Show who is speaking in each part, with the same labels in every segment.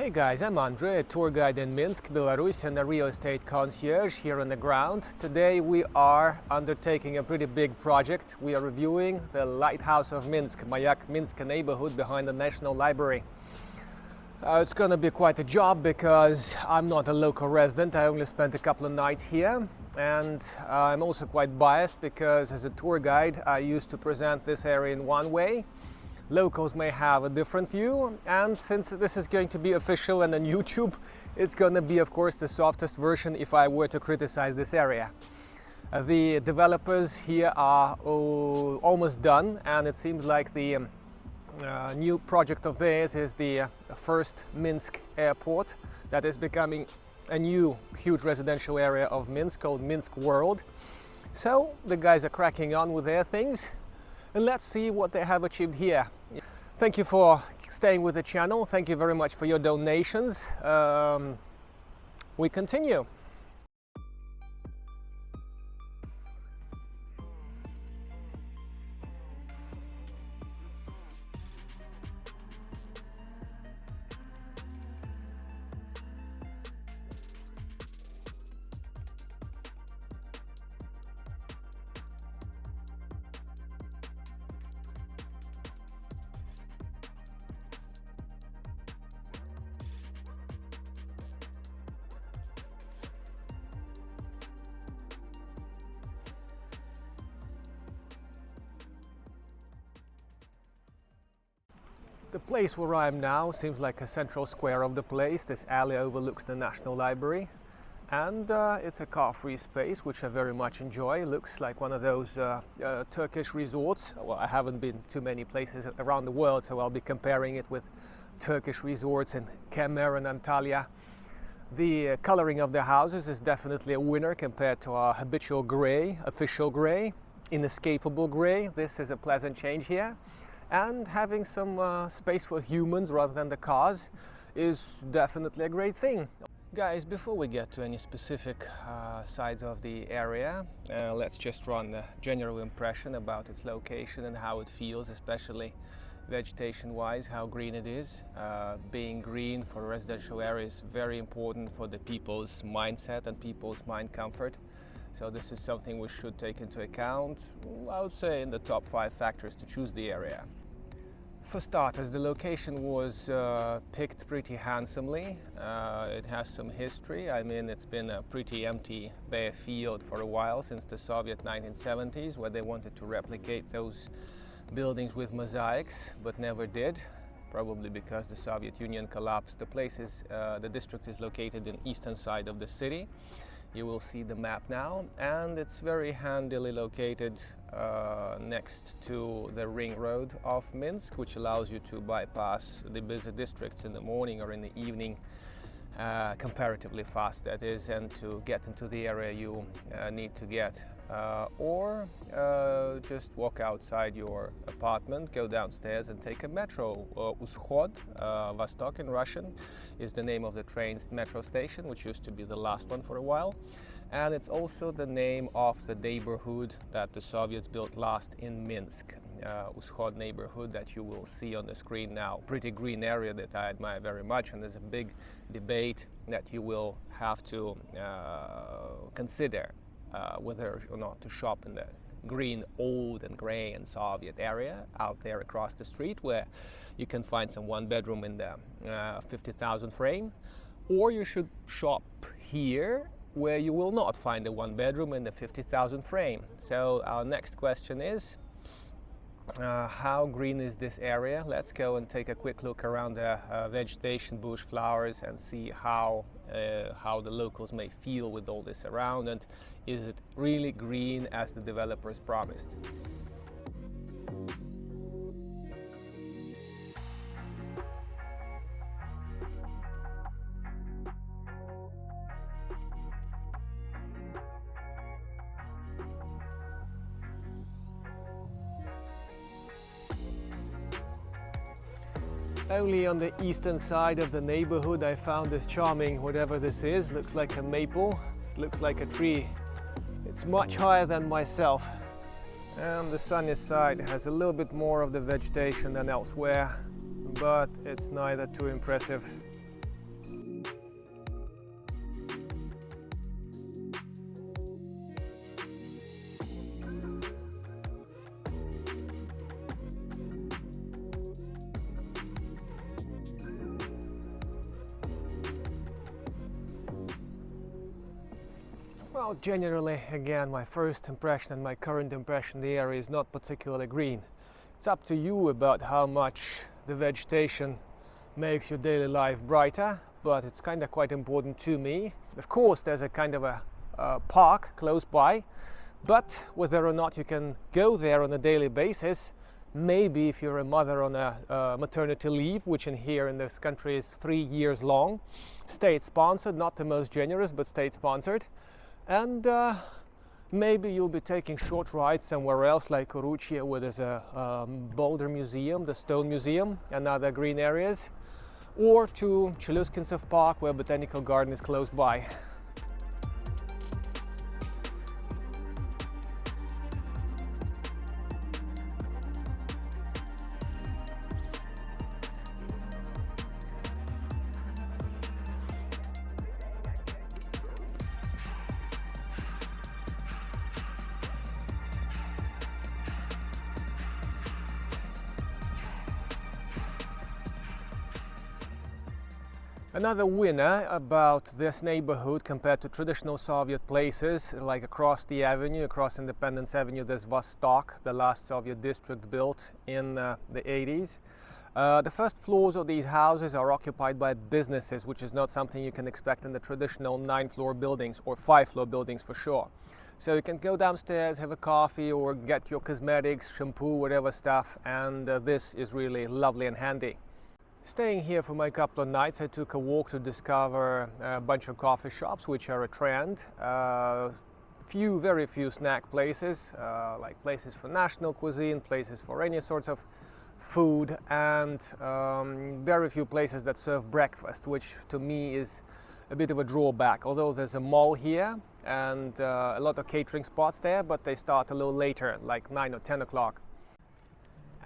Speaker 1: Hey guys, I'm Andrei, a tour guide in Minsk, Belarus, and a real estate concierge here on the ground. Today we are undertaking a pretty big project. We are reviewing the lighthouse of Minsk, Mayak, Minska neighborhood behind the National Library. It's gonna be quite a job because I'm not a local resident. I only spent a couple of nights here, and I'm also quite biased because as a tour guide I used to present this area in one way. Locals may have a different view, and since this is going to be official and on YouTube, it's going to be, of course, the softest version if I were to criticize this area. The developers here are almost done, and it seems like the new project of theirs is the first Minsk airport that is becoming a new huge residential area of Minsk called Minsk World. So the guys are cracking on with their things, and let's see what they have achieved here. Thank you for staying with the channel. Thank you very much for your donations. We continue. The place where I am now seems like a central square of the place. This alley overlooks the National Library, and it's a car-free space, which I very much enjoy. It looks like one of those Turkish resorts. Well, I haven't been to many places around the world, so I'll be comparing it with Turkish resorts in Kemer and Antalya. The coloring of the houses is definitely a winner compared to our habitual grey, official grey, inescapable grey. This is a pleasant change here. And having some space for humans rather than the cars is definitely a great thing. Guys, before we get to any specific sides of the area, let's just run the general impression about its location and how it feels, especially vegetation-wise, how green it is. Being green for a residential area is very important for the people's mindset and people's mind comfort. So this is something we should take into account, I would say, in the top 5 factors to choose the area. For starters, the location was picked pretty handsomely. It has some history. I mean, it's been a pretty empty bare field for a while, since the Soviet 1970s, where they wanted to replicate those buildings with mosaics, but never did, probably because the Soviet Union collapsed. The district is located in eastern side of the city. You will see the map now, and it's very handily located next to the ring road of Minsk, which allows you to bypass the busy districts in the morning or in the evening comparatively fast, that is, and to get into the area you need to get, or just walk outside your apartment, go downstairs and take a metro. Ushod, Vostok in Russian, is the name of the train's metro station, which used to be the last one for a while. And it's also the name of the neighborhood that the Soviets built last in Minsk, Ushod neighborhood that you will see on the screen now. Pretty green area that I admire very much, and there's a big debate that you will have to consider whether or not to shop in the green, old and grey and Soviet area out there across the street, where you can find some one-bedroom in the 50,000 frame, or you should shop here, where you will not find a one-bedroom in the 50,000 frame. So our next question is, how green is this area? Let's go and take a quick look around the vegetation, bush, flowers, and see how the locals may feel with all this around, and is it really green as the developers promised? Only on the eastern side of the neighborhood I found this charming, whatever this is. Looks like a maple, looks like a tree. It's much higher than myself. And the sunny side has a little bit more of the vegetation than elsewhere, but it's neither too impressive Well, generally, again, my first impression and my current impression, the area is not particularly green. It's up to you about how much the vegetation makes your daily life brighter, but it's kind of quite important to me. Of course, there's a kind of a park close by, but whether or not you can go there on a daily basis, maybe if you're a mother on a maternity leave, which here in this country is 3 years long, state-sponsored, not the most generous, but state-sponsored, and maybe you'll be taking short rides somewhere else, like Courtyard, where there's a boulder museum, the stone museum, and other green areas, or to Chelyuskintsov Park, where botanical garden is close by. Another winner about this neighborhood compared to traditional Soviet places, like across the avenue, across Independence Avenue, there's Vostok, the last Soviet district built in the 80s. The first floors of these houses are occupied by businesses, which is not something you can expect in the traditional 9-floor buildings, or 5-floor buildings for sure. So you can go downstairs, have a coffee, or get your cosmetics, shampoo, whatever stuff, and this is really lovely and handy. Staying here for my couple of nights, I took a walk to discover a bunch of coffee shops, which are a trend. Very few snack places, like places for national cuisine, places for any sorts of food, and very few places that serve breakfast, which to me is a bit of a drawback. Although there's a mall here and a lot of catering spots there, but they start a little later, like 9 or 10 o'clock.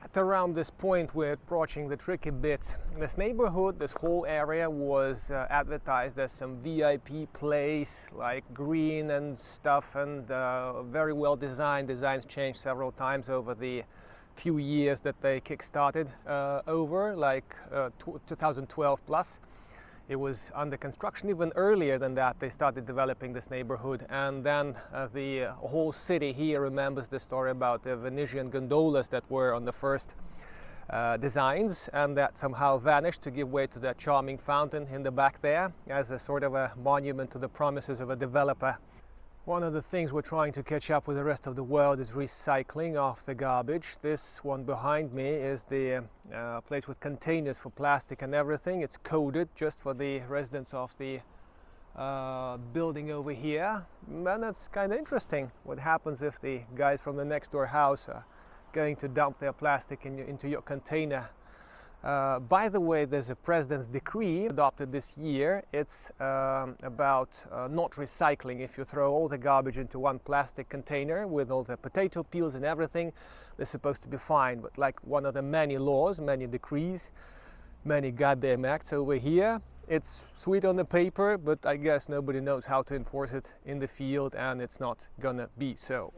Speaker 1: At around this point, we're approaching the tricky bit. This neighborhood, this whole area was advertised as some VIP place, like green and stuff, and very well designed. Designs changed several times over the few years that they kick-started over, like 2012 plus. It was under construction. Even earlier than that, they started developing this neighborhood, and then the whole city here remembers the story about the Venetian gondolas that were on the first designs, and that somehow vanished to give way to that charming fountain in the back there as a sort of a monument to the promises of a developer. One of the things we're trying to catch up with the rest of the world is recycling of the garbage. This one behind me is the place with containers for plastic and everything. It's coded just for the residents of the building over here. And that's kind of interesting. What happens if the guys from the next door house are going to dump their plastic into your container? By the way, there's a president's decree adopted this year. It's about not recycling. If you throw all the garbage into one plastic container with all the potato peels and everything, they're supposed to be fine. But like one of the many laws, many decrees, many goddamn acts over here, it's sweet on the paper, but I guess nobody knows how to enforce it in the field, and it's not gonna be so.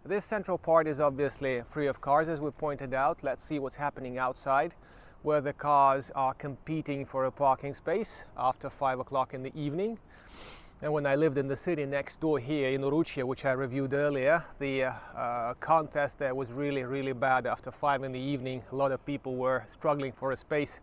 Speaker 1: This central part is obviously free of cars, as we pointed out. Let's see what's happening outside, where the cars are competing for a parking space after 5 o'clock in the evening. And when I lived in the city next door here in Uruchia, which I reviewed earlier, the contest there was really, really bad. After 5 in the evening, a lot of people were struggling for a space.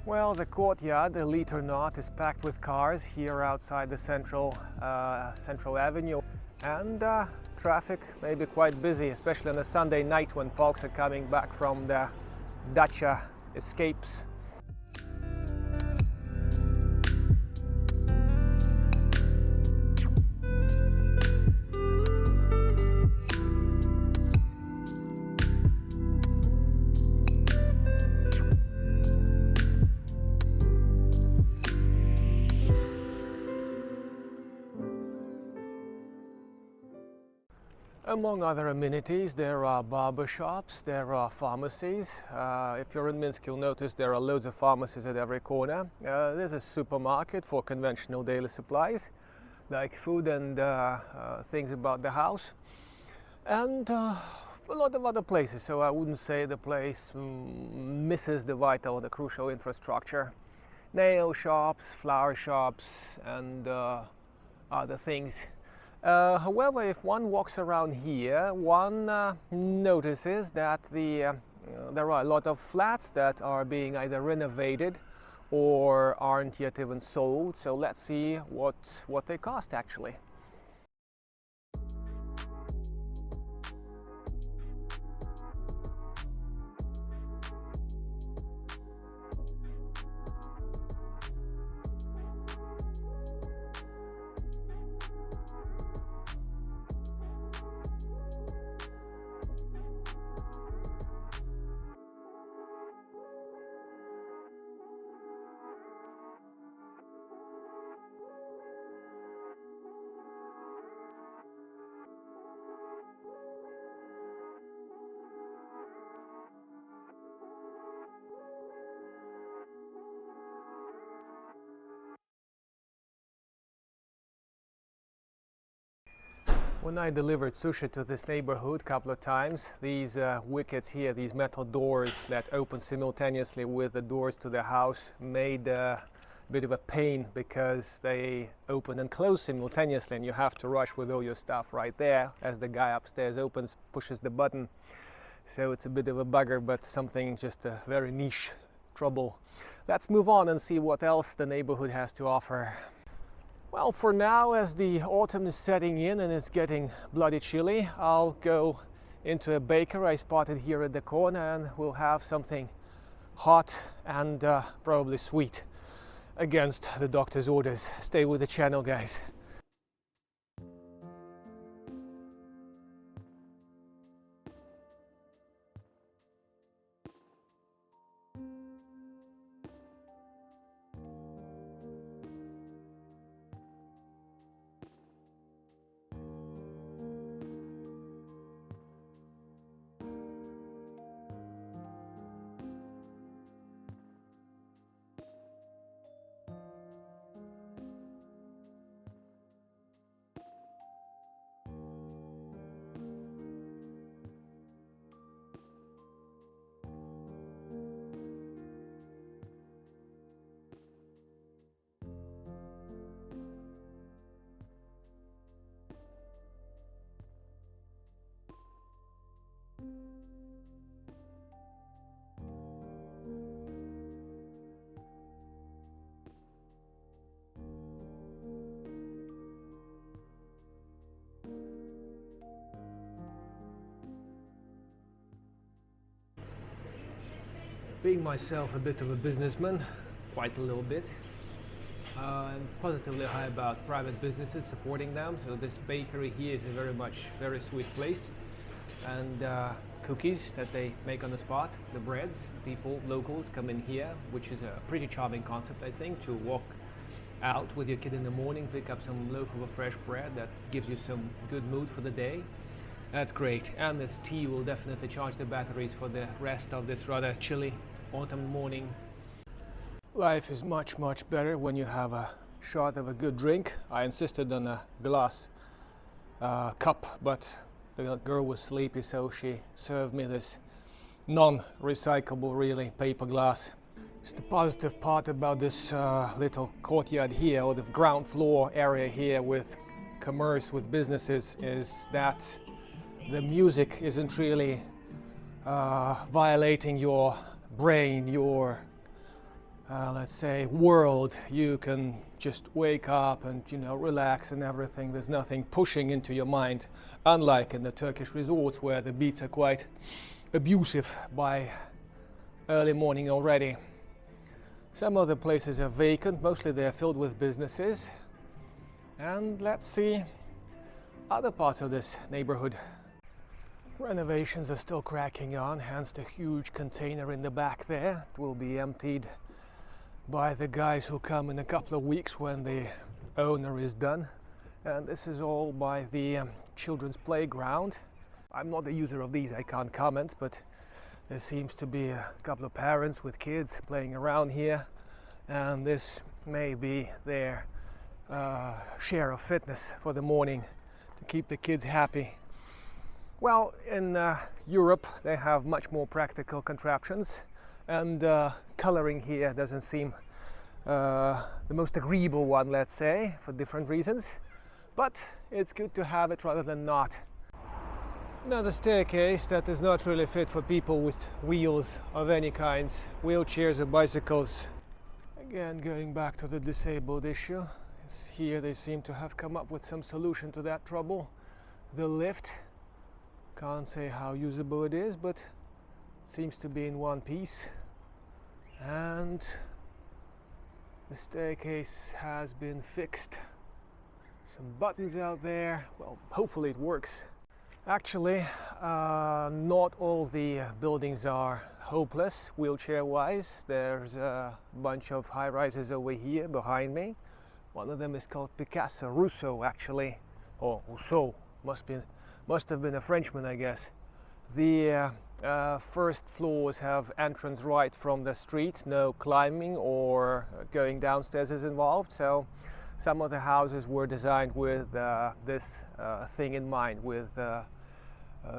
Speaker 1: Well, the courtyard, elite or not, is packed with cars here outside the central avenue, and traffic may be quite busy, especially on a Sunday night when folks are coming back from the dacha escapes. Among other amenities, there are barber shops, there are pharmacies. If you're in Minsk, you'll notice there are loads of pharmacies at every corner. There's a supermarket for conventional daily supplies, like food and things about the house. And a lot of other places, so I wouldn't say the place misses the vital, the crucial infrastructure. Nail shops, flower shops, and other things. However, if one walks around here, one notices that there are a lot of flats that are being either renovated or aren't yet even sold. So let's see what they cost actually. When I delivered sushi to this neighborhood a couple of times, these wickets here, these metal doors that open simultaneously with the doors to the house, made a bit of a pain because they open and close simultaneously and you have to rush with all your stuff right there as the guy upstairs pushes the button. So it's a bit of a bugger, but something, just a very niche trouble. Let's move on and see what else the neighborhood has to offer. Well, for now, as the autumn is setting in and it's getting bloody chilly, I'll go into a baker I spotted here at the corner and we'll have something hot and probably sweet against the doctor's orders. Stay with the channel, guys. Being myself a bit of a businessman, quite a little bit, I'm positively high about private businesses, supporting them. So this bakery here is a very sweet place, and cookies that they make on the spot, the breads, people, locals come in here, which is a pretty charming concept, I think, to walk out with your kid in the morning, pick up some loaf of a fresh bread that gives you some good mood for the day. That's great. And this tea will definitely charge the batteries for the rest of this rather chilly autumn morning. Life is much better when you have a shot of a good drink. I insisted on a glass cup, but the girl was sleepy, so she served me this non-recyclable, really, paper glass. It's the positive part about this little courtyard here, or the ground floor area here with commerce, with businesses, is that the music isn't really violating your brain, your let's say world. You can just wake up and, you know, relax and everything. There's nothing pushing into your mind, unlike in the Turkish resorts where the beats are quite abusive by early morning already. Some other places are vacant, mostly they're filled with businesses. And let's see other parts of this neighborhood. Renovations are still cracking on, hence the huge container in the back there. It will be emptied by the guys who come in a couple of weeks when the owner is done And this is all by the children's playground. I'm not the user of these, I can't comment, but there seems to be a couple of parents with kids playing around here, and this may be their share of fitness for the morning to keep the kids happy. Well, in Europe they have much more practical contraptions, and coloring here doesn't seem the most agreeable one, let's say, for different reasons, but it's good to have it rather than not. Another staircase that is not really fit for people with wheels of any kinds, wheelchairs or bicycles. Again, going back to the disabled issue, here they seem to have come up with some solution to that trouble. The lift, can't say how usable it is, but it seems to be in one piece. And the staircase has been fixed. Some buttons out there, well, hopefully it works. Actually, not all the buildings are hopeless wheelchair-wise. There's a bunch of high-rises over here behind me. One of them is called Rousseau actually, or Rousseau, must have been a Frenchman, I guess. The first floors have entrance right from the street, no climbing or going downstairs is involved, so some of the houses were designed with this thing in mind, with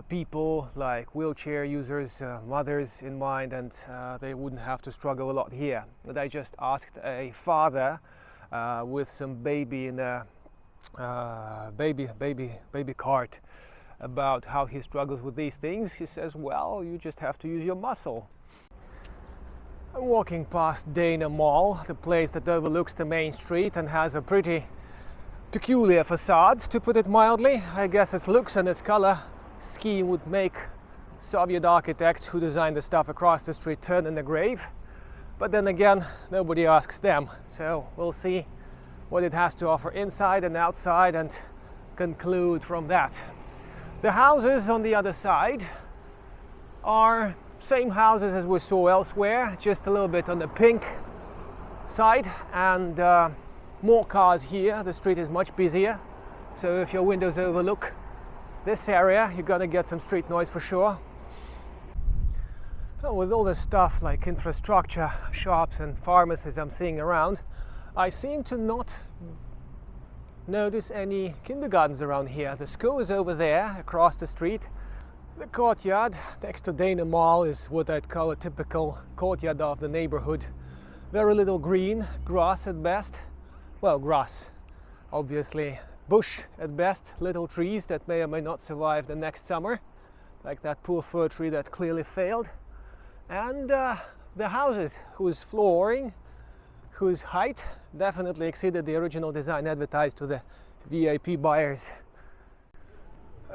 Speaker 1: people like wheelchair users, mothers in mind, and they wouldn't have to struggle a lot here. But I just asked a father with some baby in a baby cart about how he struggles with these things. He says, well, you just have to use your muscle. I'm walking past Dana Mall, the place that overlooks the main street and has a pretty peculiar facade, to put it mildly. I guess its looks and its color scheme would make Soviet architects who designed the stuff across the street turn in the grave. But then again, nobody asks them, so we'll see what it has to offer inside and outside and conclude from that. The houses on the other side are same houses as we saw elsewhere, just a little bit on the pink side, and more cars here. The street is much busier, so if your windows overlook this area, you're gonna get some street noise for sure. Well, with all this stuff like infrastructure, shops and pharmacies I'm seeing around, I seem to not notice any kindergartens around here. The school is over there across the street. The courtyard next to Dana Mall is what I'd call a typical courtyard of the neighborhood. Very little green, grass at best. Well, grass, obviously. Bush at best, little trees that may or may not survive the next summer, like that poor fir tree that clearly failed. And the houses, whose flooring, whose height definitely exceeded the original design advertised to the VIP buyers.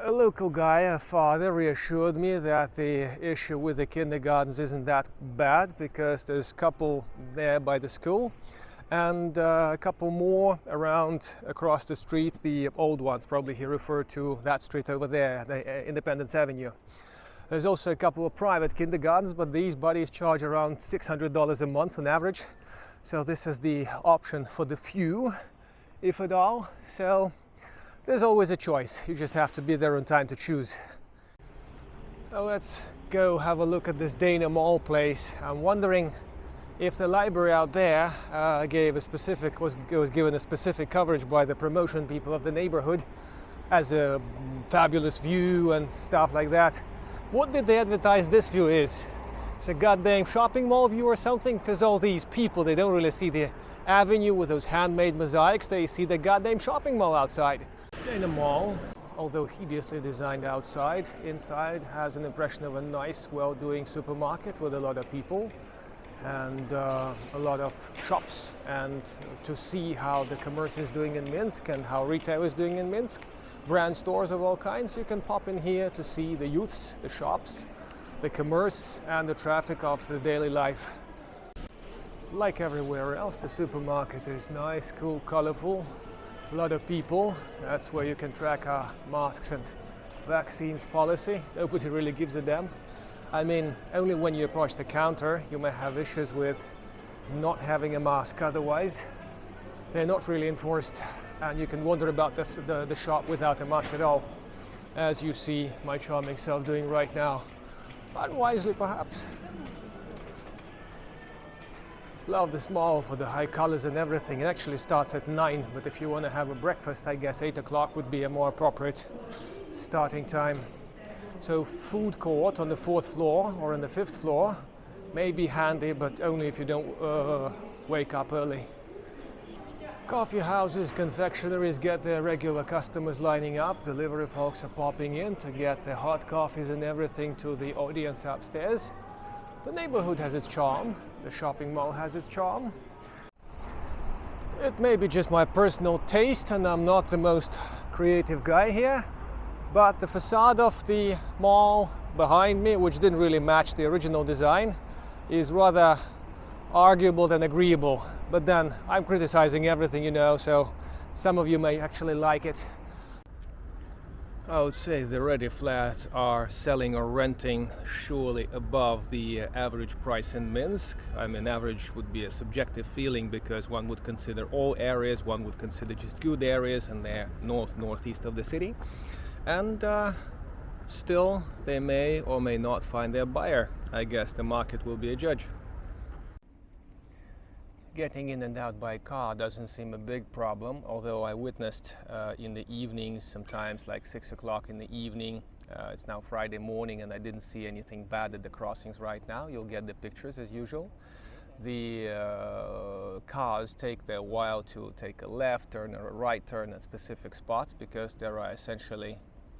Speaker 1: A local guy, a father, reassured me that the issue with the kindergartens isn't that bad, because there's a couple there by the school and a couple more around across the street, the old ones. Probably he referred to that street over there, the Independence Avenue. There's also a couple of private kindergartens, but these buddies charge around $600 a month on average. So this is the option for the few, if at all. So there's always a choice. You just have to be there on time to choose. Now let's go have a look at this Dana Mall place. I'm wondering if the library out there was given a specific coverage by the promotion people of the neighborhood as a fabulous view and stuff like that. What did they advertise this view is? It's a goddamn shopping mall view or something? Because all these people, they don't really see the avenue with those handmade mosaics, they see the goddamn shopping mall outside. Dana Mall, although hideously designed outside, inside has an impression of a nice, well-doing supermarket with a lot of people and a lot of shops. And to see how the commerce is doing in Minsk and how retail is doing in Minsk, brand stores of all kinds, you can pop in here to see the youths, the shops, the commerce and the traffic of the daily life. Like everywhere else, the supermarket is nice, cool, colorful, a lot of people. That's where you can track our masks and vaccines policy. Nobody really gives a damn. I mean, only when you approach the counter you may have issues with not having a mask, otherwise they're not really enforced. and you can wander about the shop without a mask at all, as you see my charming self doing right now. Unwisely, perhaps. Love this mall for the high colors and everything. It actually starts at 9, but if you want to have a breakfast, I guess 8 o'clock would be a more appropriate starting time. So food court on the 4th floor or on the 5th floor may be handy, but only if you don't wake up early. Coffee houses, confectionaries get their regular customers lining up. Delivery folks are popping in to get their hot coffees and everything to the audience upstairs. The neighborhood has its charm. The shopping mall has its charm. It may be just my personal taste, and I'm not the most creative guy here, but the facade of the mall behind me, which didn't really match the original design, is rather arguable than agreeable. But then I'm criticizing everything, you know, so some of you may actually like it. I would say the ready flats are selling or renting surely above the average price in Minsk. I mean, average would be a subjective feeling because one would consider all areas, one would consider just good areas, and they're northeast of the city. And still, they may or may not find their buyer. I guess the market will be a judge. Getting in and out by car doesn't seem a big problem, although I witnessed in the evenings, sometimes like 6 o'clock in the evening, it's now Friday morning and I didn't see anything bad at the crossings right now. You'll get the pictures as usual. The cars take their while to take a left turn or a right turn at specific spots because there are essentially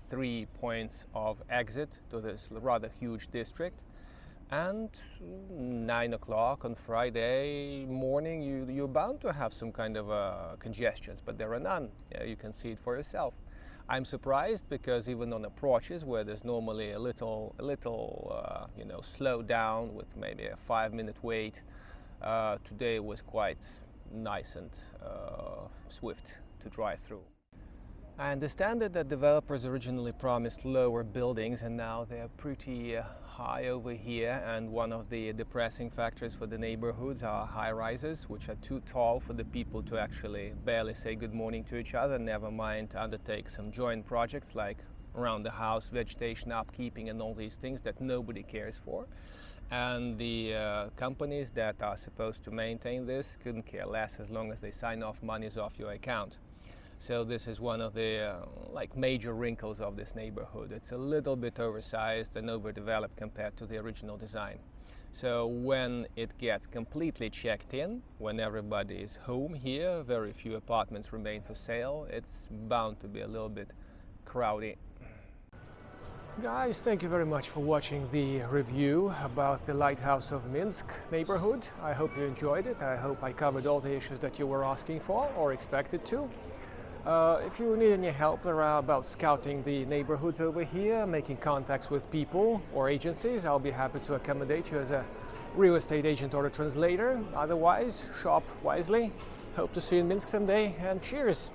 Speaker 1: 3 points of exit to this rather huge district. And 9 o'clock on Friday morning, you're bound to have some kind of congestions, but there are none. You can see it for yourself. I'm surprised because even on approaches where there's normally a little slow down with maybe a 5-minute wait, today was quite nice and swift to drive through. I understand that the developers originally promised lower buildings and now they're pretty high over here, and one of the depressing factors for the neighborhoods are high rises, which are too tall for the people to actually barely say good morning to each other, never mind undertake some joint projects like around the house, vegetation, upkeeping and all these things that nobody cares for. And the companies that are supposed to maintain this couldn't care less as long as they sign off monies off your account. So this is one of the major wrinkles of this neighborhood. It's a little bit oversized and overdeveloped compared to the original design. So when it gets completely checked in, when everybody is home here, very few apartments remain for sale, it's bound to be a little bit crowded. Guys, thank you very much for watching the review about the Lighthouse of Minsk neighborhood. I hope you enjoyed it. I hope I covered all the issues that you were asking for or expected to. If you need any help about scouting the neighborhoods over here, making contacts with people or agencies, I'll be happy to accommodate you as a real estate agent or a translator. Otherwise, shop wisely. Hope to see you in Minsk someday, and cheers!